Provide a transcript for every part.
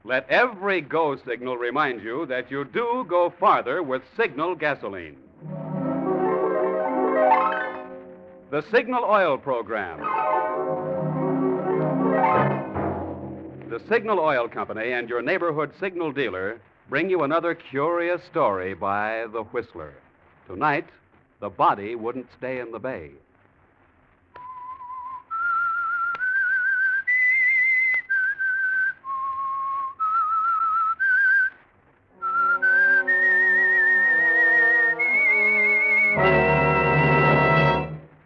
Let every go signal remind you that you do go farther with Signal gasoline. The Signal Oil Program. The Signal Oil Company and your neighborhood signal dealer bring you another curious story by The Whistler. Tonight, the body wouldn't stay in the bay.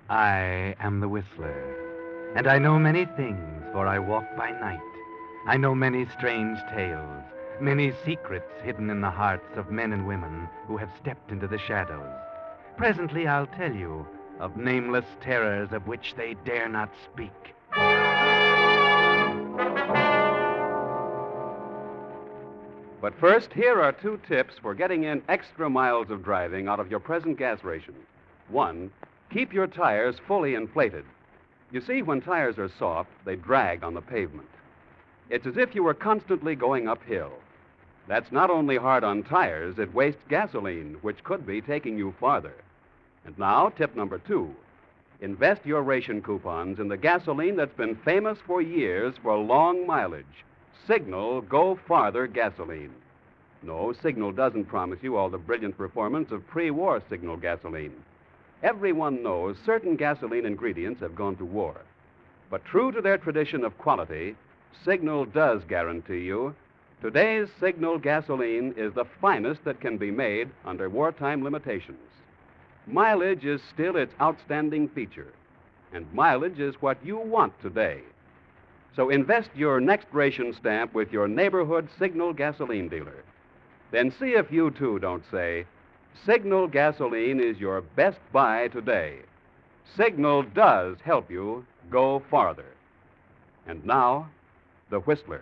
I am the Whistler, and I know many things, for I walk by night. I know many strange tales, many secrets hidden in the hearts of men and women who have stepped into the shadows. Presently I'll tell you of nameless terrors of which they dare not speak. But first, here are 2 tips for getting in extra miles of driving out of your present gas ration. 1, keep your tires fully inflated. You see, when tires are soft, they drag on the pavement. It's as if you were constantly going uphill. That's not only hard on tires, it wastes gasoline, which could be taking you farther. And now, tip number 2. Invest your ration coupons in the gasoline that's been famous for years for long mileage. Signal Go Farther gasoline. No, Signal doesn't promise you all the brilliant performance of pre-war Signal gasoline. Everyone knows certain gasoline ingredients have gone to war. But true to their tradition of quality, Signal does guarantee you today's Signal gasoline is the finest that can be made under wartime limitations. Mileage is still its outstanding feature, and mileage is what you want today. So invest your next ration stamp with your neighborhood Signal gasoline dealer. Then see if you too don't say, Signal gasoline is your best buy today. Signal does help you go farther. And now, The Whistler.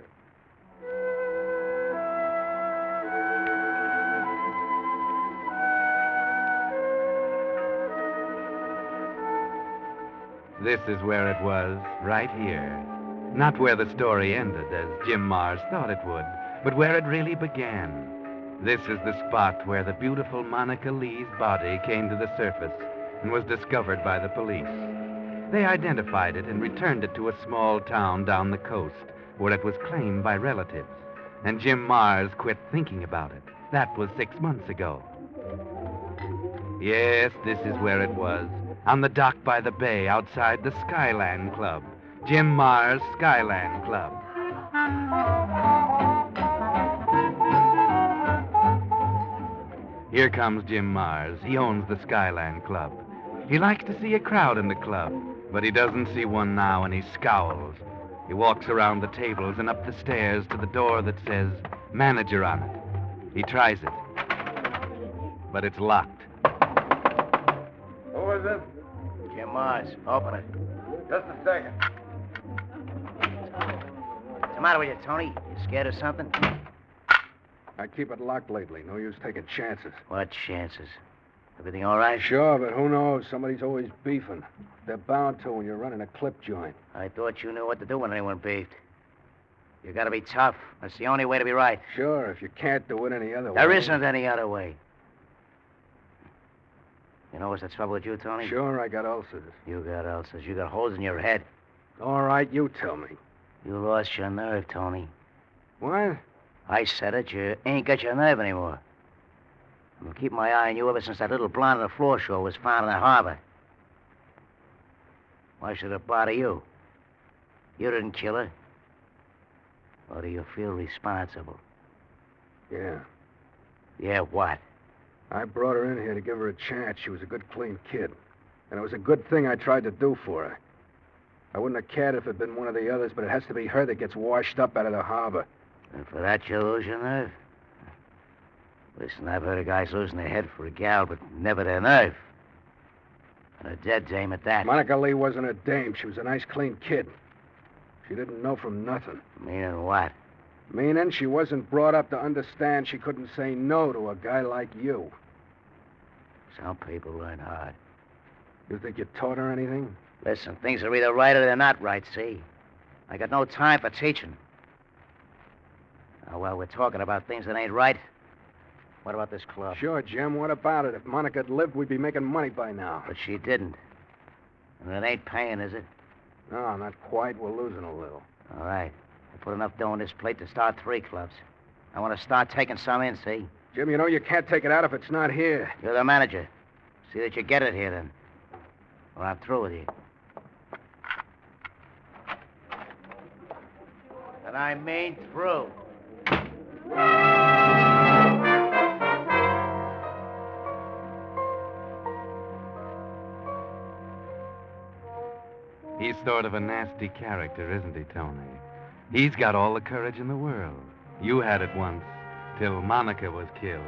This is where it was, right here. Not where the story ended, as Jim Mars thought it would, but where it really began. This is the spot where the beautiful Monica Lee's body came to the surface and was discovered by the police. They identified it and returned it to a small town down the coast where it was claimed by relatives. And Jim Mars quit thinking about it. That was 6 months ago. Yes, this is where it was. On the dock by the bay outside the Skyland Club. Jim Mars' Skyland Club. Here comes Jim Mars. He owns the Skyland Club. He likes to see a crowd in the club, but he doesn't see one now, and he scowls. He walks around the tables and up the stairs to the door that says manager on it. He tries it, but it's locked. Who is it? Jim Mars. Open it. Just a second. What's the matter with you, Tony? You scared of something? I keep it locked lately. No use taking chances. What chances? Everything all right? Sure, but who knows? Somebody's always beefing. They're bound to when you're running a clip joint. I thought you knew what to do when anyone beefed. You gotta be tough. That's the only way to be right. Sure, if you can't do it any other way. There isn't any other way. You know what's the trouble with you, Tony? Sure, I got ulcers. You got ulcers. You got holes in your head. All right, you tell me. You lost your nerve, Tony. What? I said it. You ain't got your nerve anymore. I've been keeping my eye on you ever since that little blonde on the floor show was found in the harbor. Why should it bother you? You didn't kill her. Or do you feel responsible? Yeah. Yeah, what? I brought her in here to give her a chance. She was a good, clean kid. And it was a good thing I tried to do for her. I wouldn't have cared if it had been one of the others, but it has to be her that gets washed up out of the harbor. And for that you lose your nerve? Listen, I've heard of guys losing their head for a gal, but never their nerve. And a dead dame at that. Monica Lee wasn't a dame. She was a nice, clean kid. She didn't know from nothing. Meaning what? Meaning she wasn't brought up to understand she couldn't say no to a guy like you. Some people learn hard. You think you taught her anything? Listen, things are either right or they're not right, see? I got no time for teaching. Oh, well, we're talking about things that ain't right. What about this club? Sure, Jim. What about it? If Monica had lived, we'd be making money by now. But she didn't. And it ain't paying, is it? No, not quite. We're losing a little. All right. I put enough dough on this plate to start 3 clubs. I want to start taking some in, see? Jim, you know you can't take it out if it's not here. You're the manager. See that you get it here, then. Or I'm through with you. And I mean through. He's sort of a nasty character, isn't he, Tony? He's got all the courage in the world. You had it once, till Monica was killed.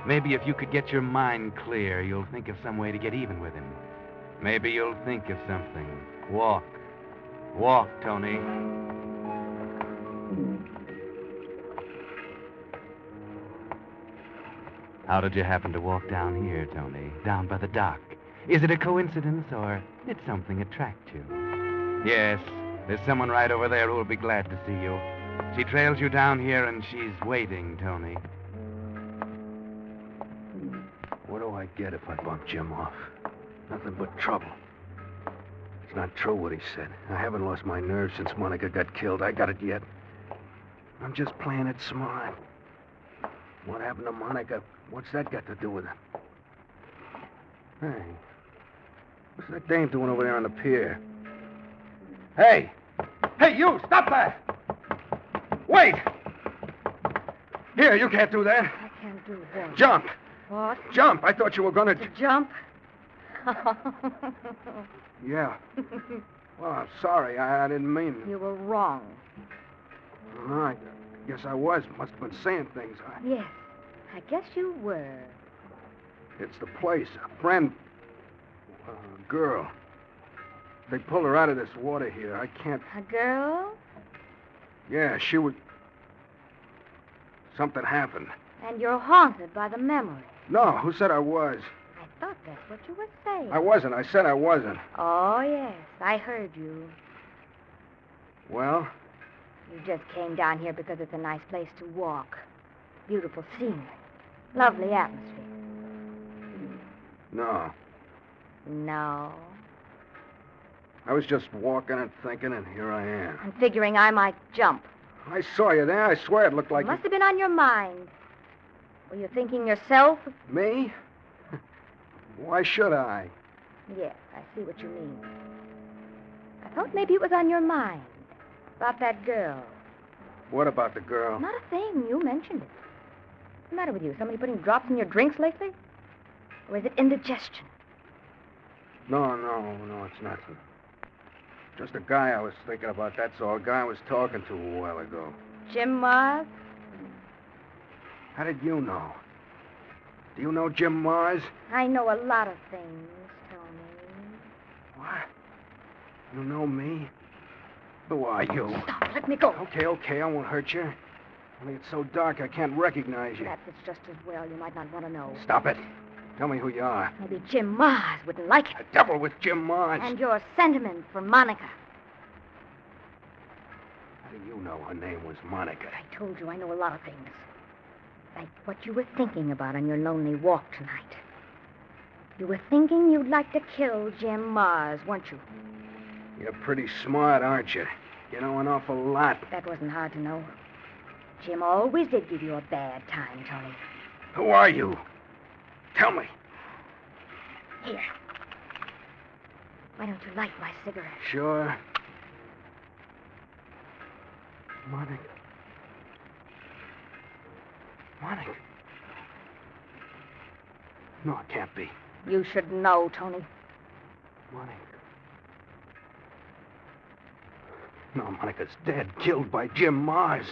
Maybe if you could get your mind clear, you'll think of some way to get even with him. Maybe you'll think of something. Walk. Walk, Tony. How did you happen to walk down here, Tony? Down by the dock? Is it a coincidence, or did something attract you? Yes, there's someone right over there who will be glad to see you. She trails you down here, and she's waiting, Tony. What do I get if I bump Jim off? Nothing but trouble. It's not true what he said. I haven't lost my nerve since Monica got killed. I got it yet. I'm just playing it smart. What happened to Monica? What's that got to do with it? Hey, what's that dame doing over there on the pier? Hey! Hey, you! Stop that! Wait! Here, you can't do that. I can't do what? Jump! What? Jump! I thought you were gonna... To jump? Yeah. Well, I'm sorry. I didn't mean... You were wrong. I guess I was. Must have been saying things. Yes, I guess you were. It's the place. A friend... girl. They pulled her out of this water here. I can't... A girl? Yeah, she was... Something happened. And you're haunted by the memory. No, who said I was? I thought that's what you were saying. I wasn't. I said I wasn't. Oh, yes, I heard you. Well? You just came down here because it's a nice place to walk. Beautiful scenery. Lovely atmosphere. No. No. I was just walking and thinking, and here I am. I'm figuring I might jump. I saw you there. I swear it looked like... It must have been on your mind. Were you thinking yourself? Me? Why should I? Yes, I see what you mean. I thought maybe it was on your mind. About that girl. What about the girl? Not a thing. You mentioned it. What's the matter with you? Somebody putting drops in your drinks lately? Or is it indigestion? No, it's nothing. Just a guy I was thinking about, that's all. A guy I was talking to a while ago. Jim Mars? How did you know? Do you know Jim Mars? I know a lot of things, Tony. What? You know me? Who are you? Stop, let me go. Okay, I won't hurt you. Only it's so dark I can't recognize you. Perhaps it's just as well. You might not want to know. Stop it. Tell me who you are. Maybe Jim Mars wouldn't like it. The devil with Jim Mars. And your sentiment for Monica. How do you know her name was Monica? I told you I know a lot of things. Like what you were thinking about on your lonely walk tonight. You were thinking you'd like to kill Jim Mars, weren't you? You're pretty smart, aren't you? You know an awful lot. That wasn't hard to know. Jim always did give you a bad time, Tony. Who are you? Tell me. Here. Why don't you light my cigarette? Sure. Monica. No, it can't be. You should know, Tony. Monica. No, Monica's dead. Killed by Jim Mars.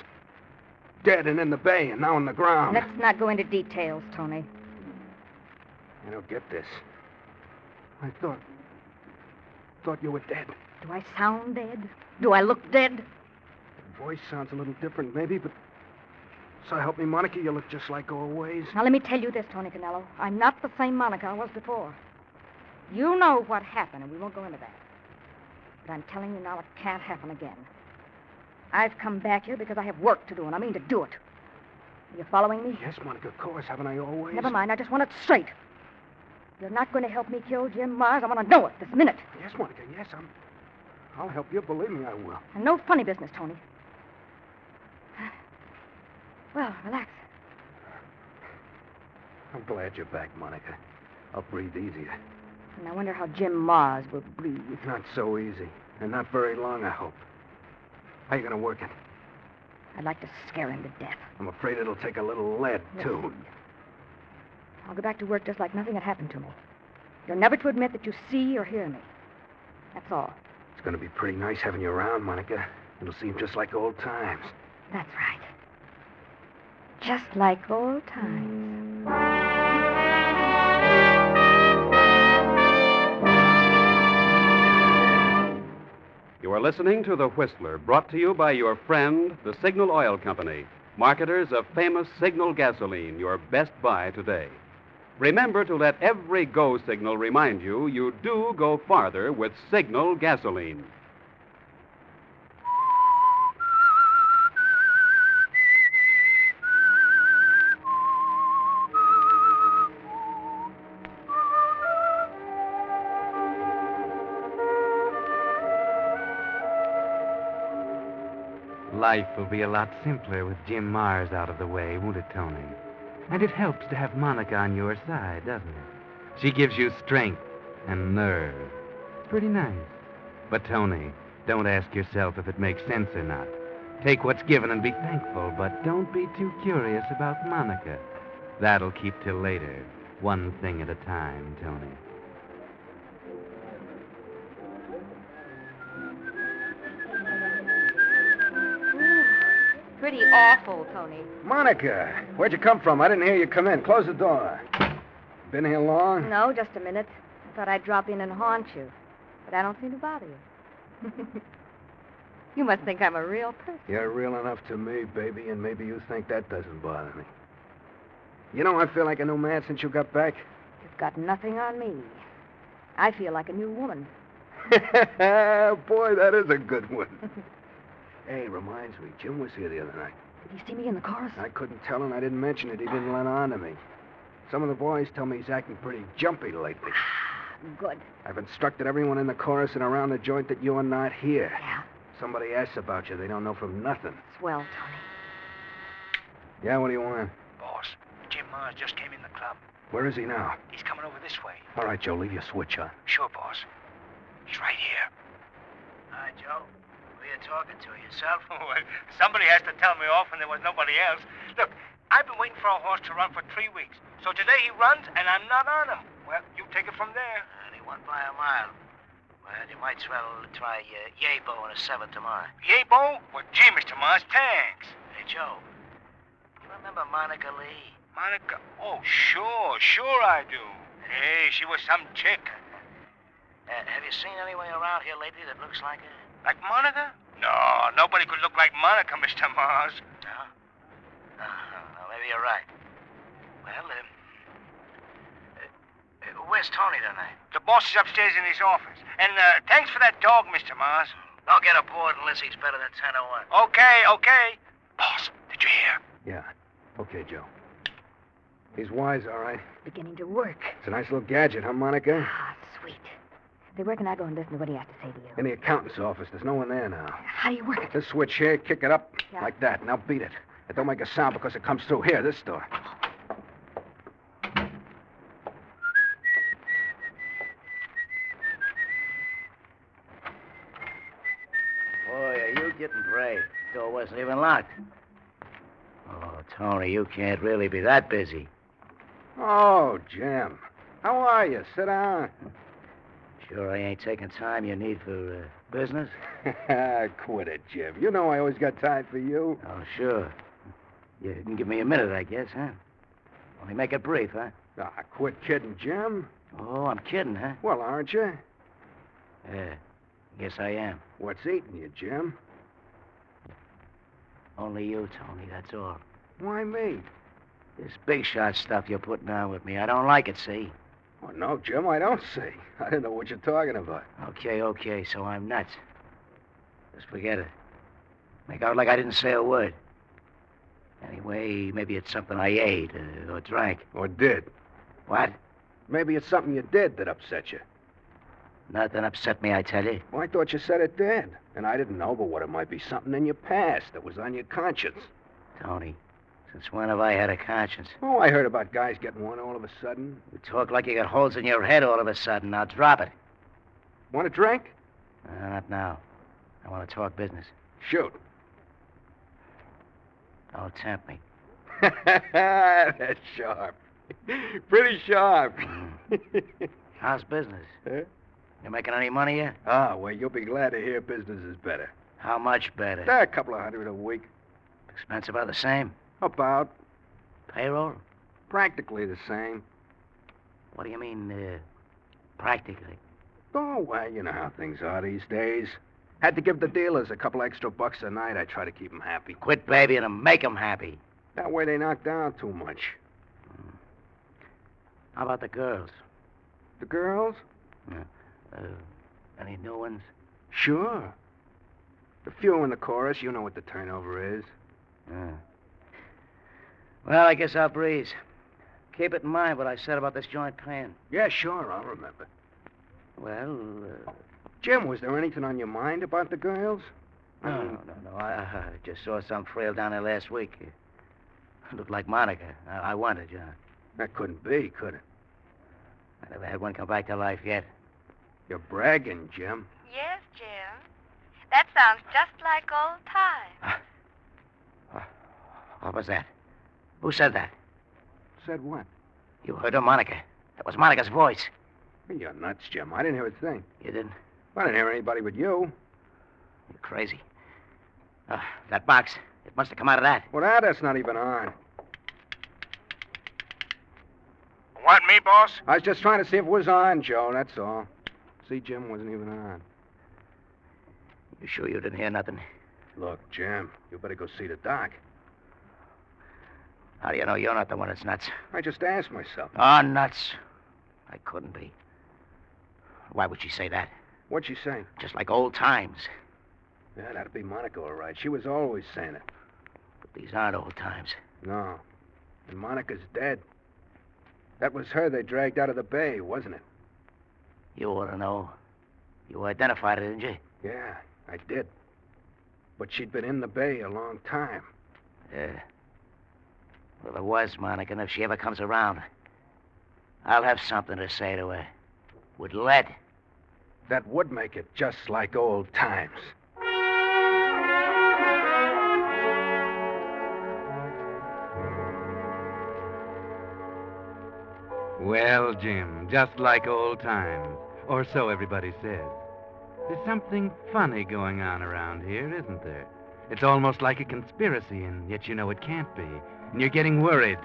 Dead and in the bay and now on the ground. Let's not go into details, Tony. I don't get this. I thought you were dead. Do I sound dead? Do I look dead? Your voice sounds a little different, maybe, but... So help me, Monica, you look just like always. Now, let me tell you this, Tony Canello. I'm not the same Monica I was before. You know what happened, and we won't go into that. But I'm telling you now it can't happen again. I've come back here because I have work to do, and I mean to do it. Are you following me? Yes, Monica, of course. Haven't I always? Never mind. I just want it straight. You're not going to help me kill Jim Mars. I want to know it this minute. Yes, Monica, yes. I'll help you. Believe me, I will. And no funny business, Tony. Well, relax. I'm glad you're back, Monica. I'll breathe easier. And I wonder how Jim Mars will breathe. Not so easy. And not very long, I hope. How you going to work it? I'd like to scare him to death. I'm afraid it'll take a little lead, too. You'll see. I'll go back to work just like nothing had happened to me. You're never to admit that you see or hear me. That's all. It's going to be pretty nice having you around, Monica. It'll seem just like old times. That's right. Just like old times. You are listening to The Whistler, brought to you by your friend, the Signal Oil Company, marketers of famous Signal gasoline, your best buy today. Remember to let every go signal remind you you do go farther with Signal gasoline. Life will be a lot simpler with Jim Mars out of the way, won't it, Tony? And it helps to have Monica on your side, doesn't it? She gives you strength and nerve. It's pretty nice. But, Tony, don't ask yourself if it makes sense or not. Take what's given and be thankful, but don't be too curious about Monica. That'll keep till later. One thing at a time, Tony. Pretty awful, Tony. Monica, where'd you come from? I didn't hear you come in. Close the door. Been here long? No, just a minute. I thought I'd drop in and haunt you. But I don't seem to bother you. You must think I'm a real person. You're real enough to me, baby, and maybe you think that doesn't bother me. You know, I feel like a new man since you got back. You've got nothing on me. I feel like a new woman. Boy, that is a good one. Hey, reminds me, Jim was here the other night. Did you see me in the chorus? I couldn't tell him. I didn't mention it. He didn't let on to me. Some of the boys tell me he's acting pretty jumpy lately. Good. I've instructed everyone in the chorus and around the joint that you're not here. Yeah? Somebody asks about you. They don't know from nothing. Swell, Tony. Yeah, what do you want? Boss, Jim Mars just came in the club. Where is he now? He's coming over this way. All right, Joe, leave your switch on. Sure, boss. He's right here. Hi, Joe. Who are you talking to, yourself? Well, somebody has to tell me off when there was nobody else. Look, I've been waiting for a horse to run for 3 weeks. So today he runs, and I'm not on him. Well, you take it from there. And he won by a mile. Well, you might as well try Yabo in a 7 tomorrow. Yabo? Well, gee, Mr. Mars, thanks. Hey, Joe. You remember Monica Lee? Monica? Oh, sure I do. Hey, she was some chick. Have you seen anyone around here lately that looks like her? Like Monica? No, nobody could look like Monica, Mr. Mars. No? Maybe you're right. Well, where's Tony tonight? The boss is upstairs in his office. And thanks for that dog, Mr. Mars. Don't get aboard unless he's better than 10-1. Okay. Boss, did you hear? Yeah. Okay, Joe. He's wise, all right. Beginning to work. It's a nice little gadget, huh, Monica? Ah, sweet. Say, where can I go and listen to what he has to say to you? In the accountant's office. There's no one there now. How do you work it? This switch here, kick it up Yeah. like that. Now beat it. It don't make a sound because it comes through here, this door. Boy, are you getting brave. Door wasn't even locked. Oh, Tony, you can't really be that busy. Oh, Jim. How are you? Sit down. Sure I ain't taking time you need for business? Quit it, Jim. You know I always got time for you. Oh, sure. You can give me a minute, I guess, huh? Only make it brief, huh? Ah, quit kidding, Jim. Oh, I'm kidding, huh? Well, aren't you? Yeah, guess I am. What's eating you, Jim? Only you, Tony, that's all. Why me? This big shot stuff you're putting on with me, I don't like it, see? Oh, no, Jim, I don't see. I didn't know what you're talking about. Okay, so I'm nuts. Just forget it. Make out like I didn't say a word. Anyway, maybe it's something I ate or drank. Or did. What? Maybe it's something you did that upset you. Nothing upset me, I tell you. Well, I thought you said it did. And I didn't know but what it might be something in your past that was on your conscience. Tony, since when have I had a conscience? Oh, I heard about guys getting one all of a sudden. You talk like you got holes in your head all of a sudden. Now drop it. Want a drink? Not now. I want to talk business. Shoot. Don't tempt me. That's sharp. Pretty sharp. How's business? Huh? You making any money yet? Ah, well, you'll be glad to hear business is better. How much better? A couple of $100 a week. Expense about the same? About. Payroll? Practically the same. What do you mean, practically? Oh, well, you know how things are these days. Had to give the dealers a couple extra bucks a night. I try to keep them happy. Quit babying them. Make them happy. That way they knock down too much. How about the girls? The girls? Any new ones? Sure. A few in the chorus. You know what the turnover is. Well, I guess I'll breeze. Keep it in mind what I said about this joint paying. Yeah, sure. I'll remember. Well, Jim, was there anything on your mind about the girls? no. I just saw some frail down there last week. Looked like Monica. I wondered, you know. That couldn't be, could it? I never had one come back to life yet. You're bragging, Jim. Yes, Jim. That sounds just like old times. What was that? Who said that? Said what? You heard her, Monica. That was Monica's voice. You're nuts, Jim. I didn't hear a thing. You didn't? I didn't hear anybody but you. You're crazy. That box, it must have come out of that. Well, that's not even on. Want me, boss? I was just trying to see if it was on, Joe, that's all. See, Jim wasn't even on. You sure you didn't hear nothing? Look, Jim, you better go see the doc. How do you know you're not the one that's nuts? I just asked myself. Oh, nuts. I couldn't be. Why would she say that? What'd she say? Just like old times. Yeah, that'd be Monica, all right. She was always saying it. But these aren't old times. No. And Monica's dead. That was her they dragged out of the bay, wasn't it? You ought to know. You identified her, didn't you? Yeah, I did. But she'd been in the bay a long time. Yeah. Well, there was, Monica, and if she ever comes around, I'll have something to say to her. With lead. That would make it just like old times. Well, Jim, just like old times. Or so everybody says. There's something funny going on around here, isn't there? It's almost like a conspiracy, and yet you know it can't be. And you're getting worried.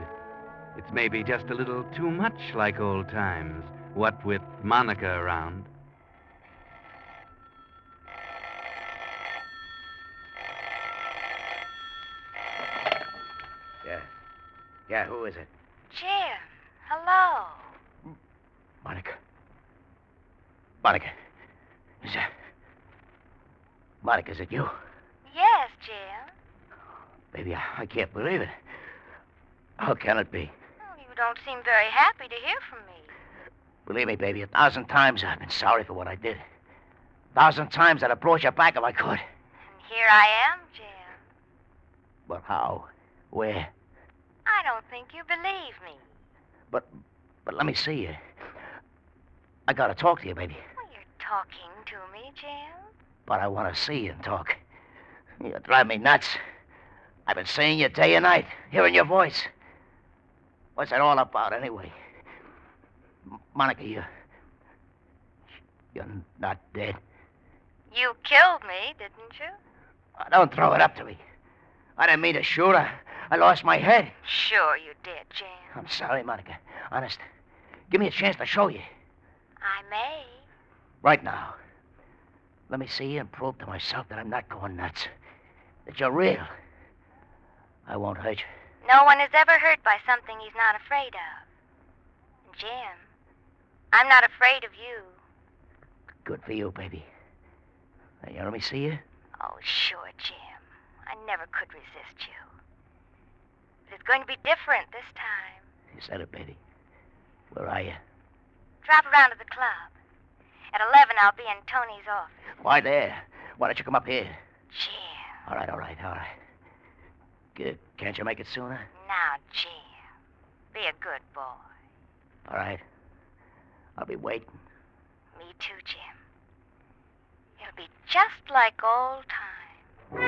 It's maybe just a little too much like old times, what with Monica around. Yeah, who is it? Jim, hello. Monica. Monica. Monica, is it you? Yes, Jim. Baby, I can't believe it. How can it be? Oh, you don't seem very happy to hear from me. Believe me, baby, 1,000 times I've been sorry for what I did. 1,000 times I'd have brought you back if I could. And here I am, Jim. But how? Where? I don't think you believe me. But let me see you. I gotta talk to you, baby. Well, you're talking to me, Jim. But I want to see you and talk. You drive me nuts. I've been seeing you day and night, hearing your voice. What's it all about, anyway? Monica, you're not dead. You killed me, didn't you? Don't throw it up to me. I didn't mean to shoot. I lost my head. Sure you did, Jim. I'm sorry, Monica. Honest. Give me a chance to show you. I may. Right now. Let me see you and prove to myself that I'm not going nuts. That you're real. I won't hurt you. No one is ever hurt by something he's not afraid of. Jim, I'm not afraid of you. Good for you, baby. Now, you let me see you? Oh, sure, Jim. I never could resist you. But it's going to be different this time. You said it, baby. Where are you? Drop around to the club. At 11, I'll be in Tony's office. Why there? Why don't you come up here? Jim. All right. Good. Can't you make it sooner? Now, Jim. Be a good boy. All right. I'll be waiting. Me too, Jim. It'll be just like old times.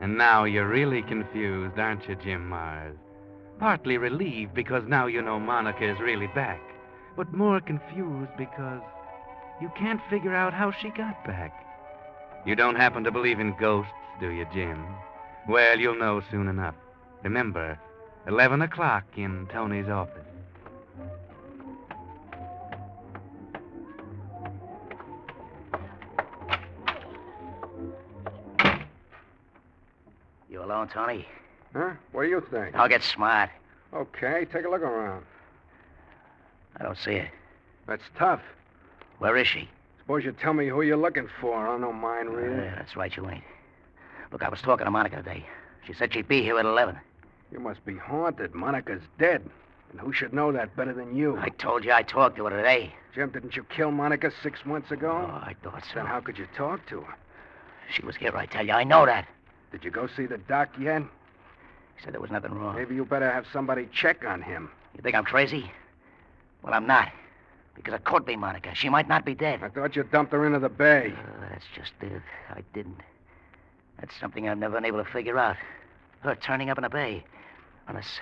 And now you're really confused, aren't you, Jim Mars? Partly relieved because now you know Monica is really back, but more confused because you can't figure out how she got back. You don't happen to believe in ghosts, do you, Jim? Well, you'll know soon enough. Remember, 11 o'clock in Tony's office. You alone, Tony? Huh? What do you think? I'll get smart. Okay, take a look around. I don't see her. That's tough. Where is she? Suppose you tell me who you're looking for. I don't mind reading. Yeah, that's right, you ain't. Look, I was talking to Monica today. She said she'd be here at 11. You must be haunted. Monica's dead. And who should know that better than you? I told you I talked to her today. Jim, didn't you kill Monica 6 months ago? Oh, I thought so. Then how could you talk to her? She was here, I tell you. I know that. Did you go see the doc yet? He said there was nothing wrong. Maybe you better have somebody check on him. You think I'm crazy? Well, I'm not. Because it could be Monica. She might not be dead. I thought you dumped her into the bay. That's just it. I didn't. That's something I've never been able to figure out. Her turning up in the bay. Unless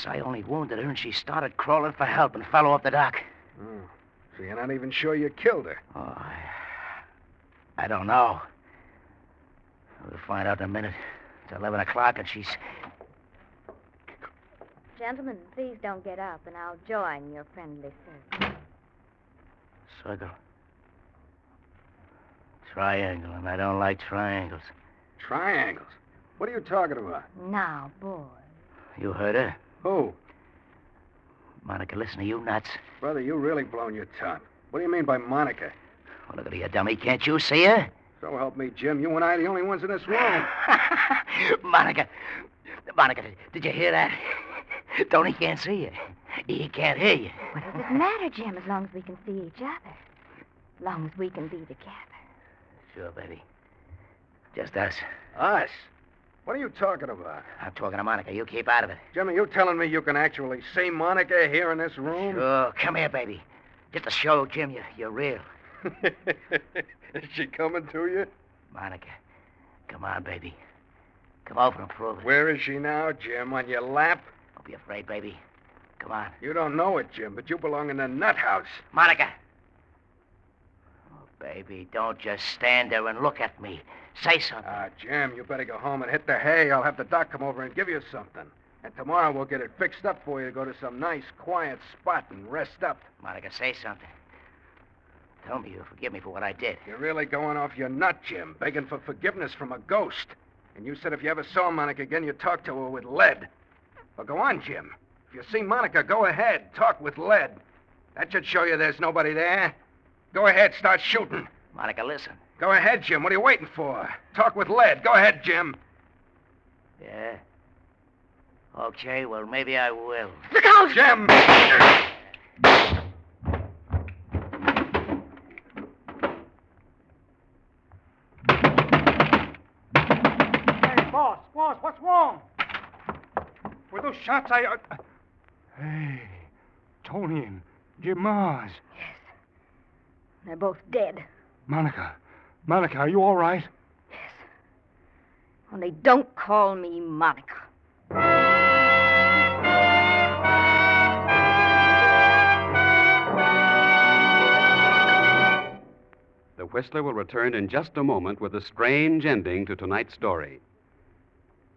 I only wounded her and she started crawling for help and fell off the dock. Oh, so you're not even sure you killed her? Oh, I don't know. We'll find out in a minute. It's 11 o'clock and she's... Gentlemen, please don't get up, and I'll join your friendly circle. Circle? Triangle, and I don't like triangles. Triangles? What are you talking about? Now, boy. You heard her? Who? Monica, listen, are you nuts? Brother, you really blown your top. What do you mean by Monica? Well, look at her, you dummy. Can't you see her? So help me, Jim. You and I are the only ones in this room. Monica, did you hear that? Tony can't see you. He can't hear you. What does it matter, Jim, as long as we can see each other? As long as we can be together. Sure, baby. Just us. Us? What are you talking about? I'm talking to Monica. You keep out of it. Jimmy, you telling me you can actually see Monica here in this room? Sure. Come here, baby. Just to show Jim you're real. Is she coming to you? Monica, come on, baby. Come over and prove it. Where is she now, Jim? On your lap? Don't be afraid, baby. Come on. You don't know it, Jim, but you belong in the nut house. Monica! Oh, baby, don't just stand there and look at me. Say something. Jim, you better go home and hit the hay. I'll have the doc come over and give you something. And tomorrow we'll get it fixed up for you to go to some nice, quiet spot and rest up. Monica, say something. Tell me you'll forgive me for what I did. You're really going off your nut, Jim, begging for forgiveness from a ghost. And you said if you ever saw Monica again, you'd talk to her with lead. Well, go on, Jim. If you see Monica, go ahead. Talk with lead. That should show you there's nobody there. Go ahead, start shooting. Monica, listen. Go ahead, Jim. What are you waiting for? Talk with lead. Go ahead, Jim. Yeah? Okay, well, maybe I will. Look out! Jim! Hey, boss, what's wrong? Were those shots Hey, Tony and Jim Mars. Yes. They're both dead. Monica, are you all right? Yes. Only don't call me Monica. The Whistler will return in just a moment with a strange ending to tonight's story.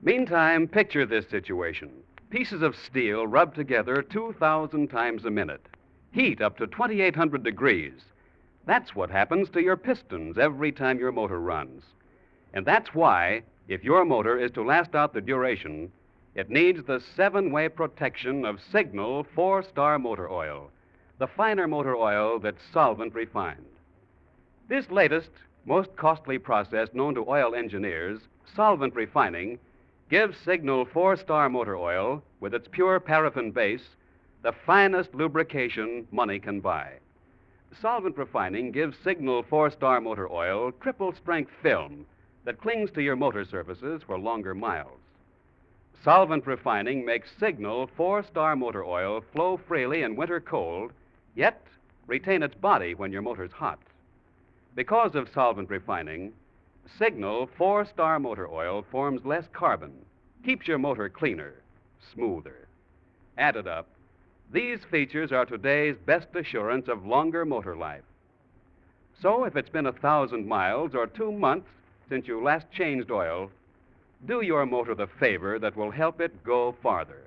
Meantime, picture this situation. Pieces of steel rubbed together 2,000 times a minute. Heat up to 2,800 degrees. That's what happens to your pistons every time your motor runs. And that's why, if your motor is to last out the duration, It needs the 7-way protection of Signal 4-Star Motor Oil, the finer motor oil that's solvent refined. This latest, most costly process known to oil engineers, solvent refining, gives Signal 4-Star Motor Oil, with its pure paraffin base, the finest lubrication money can buy. Solvent refining gives Signal 4-Star Motor Oil triple-strength film that clings to your motor surfaces for longer miles. Solvent refining makes Signal 4-Star Motor Oil flow freely in winter cold, yet retain its body when your motor's hot. Because of solvent refining, Signal 4-Star Motor Oil forms less carbon, keeps your motor cleaner, smoother. Added up, these features are today's best assurance of longer motor life. So if it's been 1,000 miles or 2 months since you last changed oil, do your motor the favor that will help it go farther.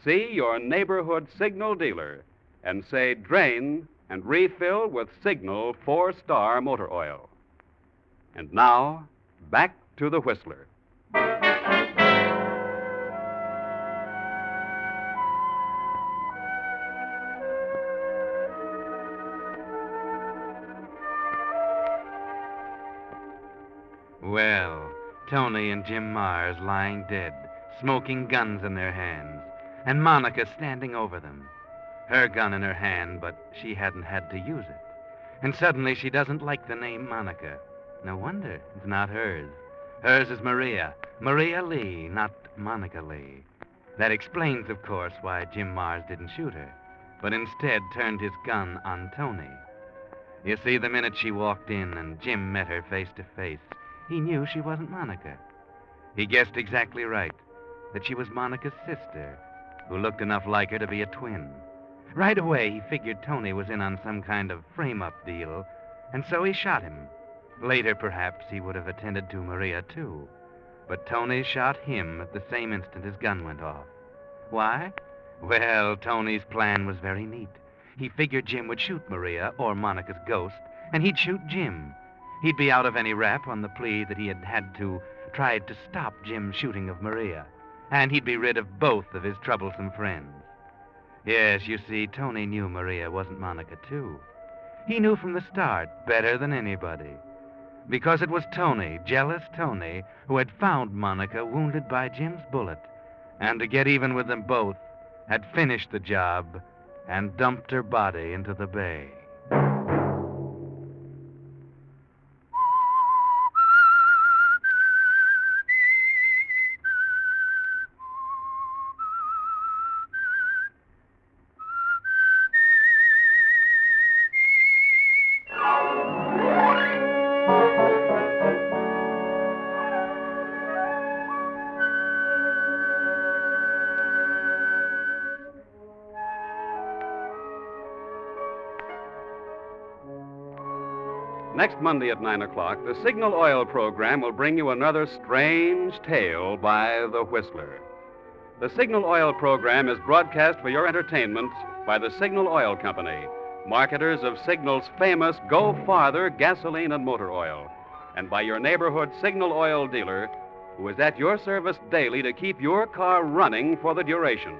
See your neighborhood Signal dealer and say drain and refill with Signal 4-Star Motor Oil. And now, back to the Whistler. Well, Tony and Jim Mars lying dead, smoking guns in their hands, and Monica standing over them. Her gun in her hand, but she hadn't had to use it. And suddenly she doesn't like the name Monica. No wonder. It's not hers. Hers is Maria. Maria Lee, not Monica Lee. That explains, of course, why Jim Mars didn't shoot her, but instead turned his gun on Tony. You see, the minute she walked in and Jim met her face to face, he knew she wasn't Monica. He guessed exactly right, that she was Monica's sister, who looked enough like her to be a twin. Right away, he figured Tony was in on some kind of frame-up deal, and so he shot him. Later, perhaps, he would have attended to Maria, too. But Tony shot him at the same instant his gun went off. Why? Well, Tony's plan was very neat. He figured Jim would shoot Maria, or Monica's ghost, and he'd shoot Jim. He'd be out of any rap on the plea that he had tried to stop Jim's shooting of Maria, and he'd be rid of both of his troublesome friends. Yes, you see, Tony knew Maria wasn't Monica, too. He knew from the start, better than anybody. Because it was Tony, jealous Tony, who had found Monica wounded by Jim's bullet, and to get even with them both, had finished the job and dumped her body into the bay. Next Monday at 9 o'clock, the Signal Oil program will bring you another strange tale by the Whistler. The Signal Oil program is broadcast for your entertainment by the Signal Oil Company, marketers of Signal's famous Go Farther gasoline and motor oil, and by your neighborhood Signal Oil dealer, who is at your service daily to keep your car running for the duration.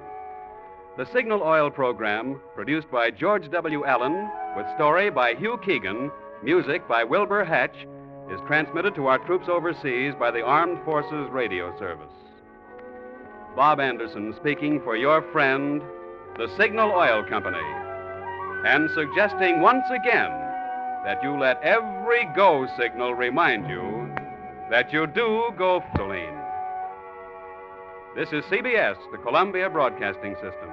The Signal Oil program, produced by George W. Allen, with story by Hugh Keegan, music by Wilbur Hatch, is transmitted to our troops overseas by the Armed Forces Radio Service. Bob Anderson speaking for your friend, the Signal Oil Company, and suggesting once again that you let every go signal remind you that you do go gasoline. This is CBS, the Columbia Broadcasting System.